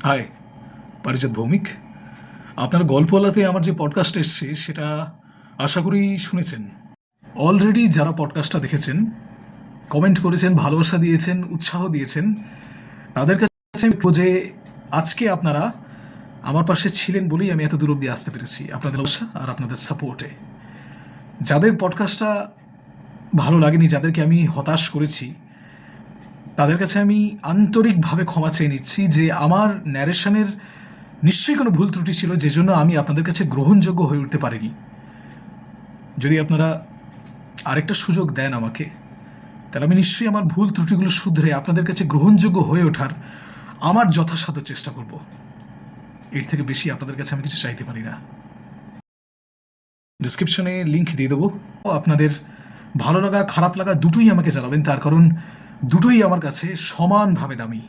High, পারিজাত ভৌমিক। আপনার গল্পওয়ালাতে আমার যে পডকাস্ট এসছে সেটা আশা করি শুনেছেন। অলরেডি যারা পডকাস্টটা দেখেছেন, কমেন্ট করেছেন, ভালোবাসা দিয়েছেন, উৎসাহ দিয়েছেন, তাদের কাছে আমি বলবো যে আজকে আপনারা আমার পাশে ছিলেন বলেই আমি এত দূর অব্দি আসতে পেরেছি, আপনাদের ভালোবাসা আর আপনাদের সাপোর্টে। যাদের পডকাস্টটা ভালো লাগেনি, যাদেরকে আমি হতাশ করেছি, তাদের কাছে আমি আন্তরিকভাবে ক্ষমা চেয়ে নিচ্ছি যে আমার ন্যারেশনের নিশ্চয়ই কোনো ভুল ত্রুটি ছিল, যে জন্য আমি আপনাদের কাছে গ্রহণযোগ্য হয়ে উঠতে পারিনি। যদি আপনারা আরেকটা সুযোগ দেন আমাকে, তাহলে আমি নিশ্চয়ই আমার ভুল ত্রুটিগুলো শুধরে আপনাদের কাছে গ্রহণযোগ্য হয়ে ওঠার আমার যথাসাধ্য চেষ্টা করব। এর থেকে বেশি আপনাদের কাছে আমি কিছু চাইতে পারি না। ডিসক্রিপশনে লিঙ্ক দিয়ে দেবো। আপনাদের ভালো লাগা খারাপ লাগা দুটোই আমাকে জানাবেন, তার কারণ দুটোই আমার কাছে সমানভাবে দামি।